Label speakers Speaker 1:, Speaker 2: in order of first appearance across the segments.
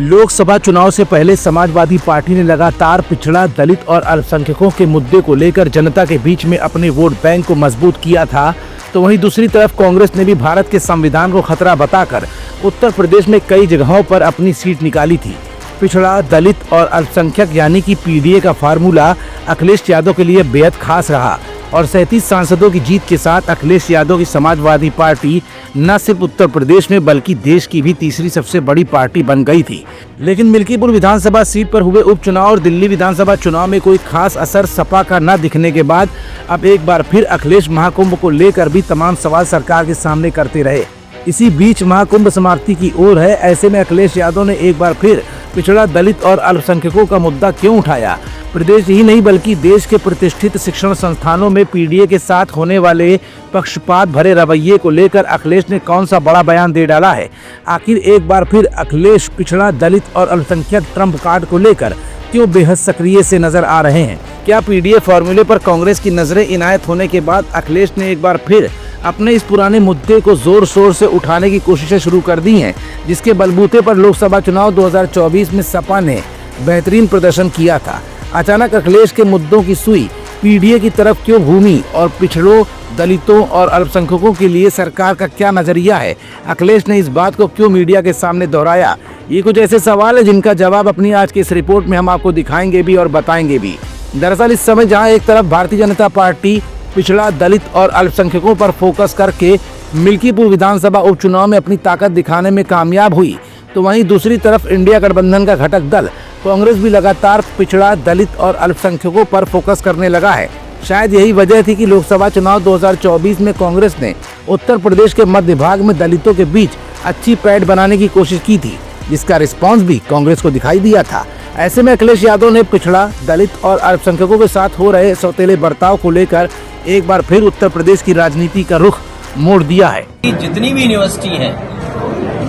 Speaker 1: लोकसभा चुनाव से पहले समाजवादी पार्टी ने लगातार पिछड़ा, दलित और अल्पसंख्यकों के मुद्दे को लेकर जनता के बीच में अपने वोट बैंक को मजबूत किया था, तो वहीं दूसरी तरफ कांग्रेस ने भी भारत के संविधान को खतरा बताकर उत्तर प्रदेश में कई जगहों पर अपनी सीट निकाली थी। पिछड़ा, दलित और अल्पसंख्यक यानी कि पीडीए का फार्मूला अखिलेश यादव के लिए बेहद खास रहा और 37 सांसदों की जीत के साथ अखिलेश यादव की समाजवादी पार्टी न सिर्फ उत्तर प्रदेश में बल्कि देश की भी तीसरी सबसे बड़ी पार्टी बन गई थी। लेकिन मिल्कीपुर विधानसभा सीट पर हुए उपचुनाव और दिल्ली विधानसभा चुनाव में कोई खास असर सपा का न दिखने के बाद अब एक बार फिर अखिलेश महाकुंभ को लेकर भी तमाम सवाल सरकार के सामने करते रहे। इसी बीच महाकुंभ समाप्ति की ओर है, ऐसे में अखिलेश यादव ने एक बार फिर पिछड़ा, दलित और अल्पसंख्यकों का मुद्दा क्यों उठाया। प्रदेश ही नहीं बल्कि देश के प्रतिष्ठित शिक्षण संस्थानों में पीडीए के साथ होने वाले पक्षपात भरे रवैये को लेकर अखिलेश ने कौन सा बड़ा बयान दे डाला है। आखिर एक बार फिर अखिलेश पिछड़ा, दलित और अल्पसंख्यक ट्रम्प कार्ड को लेकर क्यों बेहद सक्रिय से नजर आ रहे हैं। क्या पीडीए फॉर्मूले पर कांग्रेस की नजरें इनायत होने के बाद अखिलेश ने एक बार फिर अपने इस पुराने मुद्दे को जोर शोर से उठाने की कोशिशें शुरू कर दी हैं, जिसके बलबूते पर लोकसभा चुनाव 2024 में सपा ने बेहतरीन प्रदर्शन किया था। अचानक अखिलेश के मुद्दों की सुई पीडीए की तरफ क्यों घूमी और पिछड़ों, दलितों और अल्पसंख्यकों के लिए सरकार का क्या नजरिया है। अखिलेश ने इस बात को क्यों मीडिया के सामने दोहराया। ये कुछ ऐसे सवाल है जिनका जवाब अपनी आज की इस रिपोर्ट में हम आपको दिखाएंगे भी और बताएंगे भी। दरअसल इस समय जहां एक तरफ भारतीय जनता पार्टी पिछड़ा, दलित और अल्पसंख्यकों पर फोकस करके मिल्कीपुर विधानसभा उपचुनाव में अपनी ताकत दिखाने में कामयाब हुई, तो वहीं दूसरी तरफ इंडिया गठबंधन का घटक दल कांग्रेस भी लगातार पिछड़ा, दलित और अल्पसंख्यकों पर फोकस करने लगा है। शायद यही वजह थी कि लोकसभा चुनाव 2024 में कांग्रेस ने उत्तर प्रदेश के मध्य भाग में दलितों के बीच अच्छी पैठ बनाने की कोशिश की थी, जिसका रिस्पॉन्स भी कांग्रेस को दिखाई दिया था। ऐसे में अखिलेश यादव ने पिछड़ा, दलित और अल्पसंख्यकों के साथ हो रहे सौतेले बर्ताव को लेकर एक बार फिर उत्तर प्रदेश की राजनीति का रुख मोड़ दिया है।
Speaker 2: जितनी भी यूनिवर्सिटी हैं,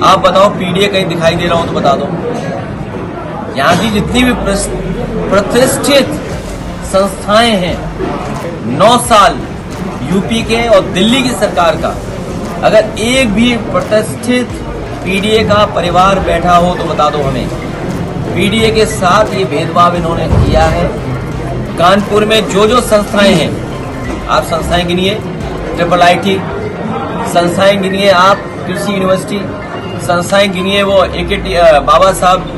Speaker 2: आप बताओ पीडीए कहीं दिखाई दे रहा हो तो बता दो। यहाँ की जितनी भी प्रतिष्ठित संस्थाएं हैं, 9 साल यूपी के और दिल्ली की सरकार का, अगर एक भी प्रतिष्ठित पीडीए का परिवार बैठा हो तो बता दो हमें। पीडीए के साथ ये भेदभाव इन्होंने किया है। कानपुर में जो संस्थाएं हैं, आप संस्थाएं गिनिए, ट्रिपल आईटी संस्थाएं गिनिए, आप कृषि यूनिवर्सिटी संस्थाएं गिनिए, वो Baba Saheb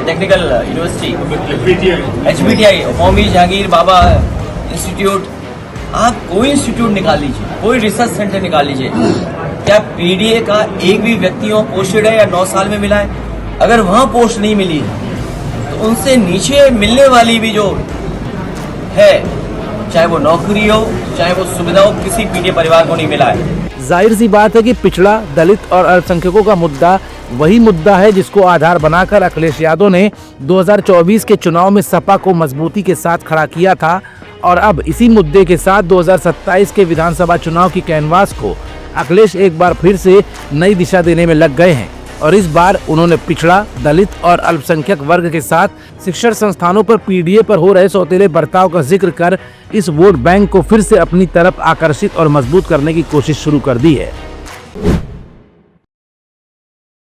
Speaker 2: technical university, HBTI, Homi Jehangir Bhabha institute, आप कोई इंस्टीट्यूट निकाल लीजिए, कोई रिसर्च सेंटर निकाल लीजिए, क्या पीडीए का एक भी व्यक्ति वहाँ पोस्टेड है या 9 साल में मिला है? अगर वहाँ पोस्ट नहीं मिली तो उनसे नीचे मिलने वाली भी जो है, चाहे वो नौकरी हो, चाहे वो सुविधा हो, किसी पीडीए परिवार को नहीं मिला है।
Speaker 1: जाहिर सी बात है कि पिछड़ा, दलित और अल्पसंख्यकों का मुद्दा वही मुद्दा है जिसको आधार बनाकर अखिलेश यादव ने 2024 के चुनाव में सपा को मजबूती के साथ खड़ा किया था और अब इसी मुद्दे के साथ 2027 के विधानसभा चुनाव की कैनवास को अखिलेश एक बार फिर से नई दिशा देने में लग गए हैं और इस बार उन्होंने पिछड़ा, दलित और अल्पसंख्यक वर्ग के साथ शिक्षण संस्थानों पर पीडीए पर हो रहे सौतेले बर्ताव का जिक्र कर इस वोट बैंक को फिर से अपनी तरफ आकर्षित और मजबूत करने की कोशिश शुरू कर दी है।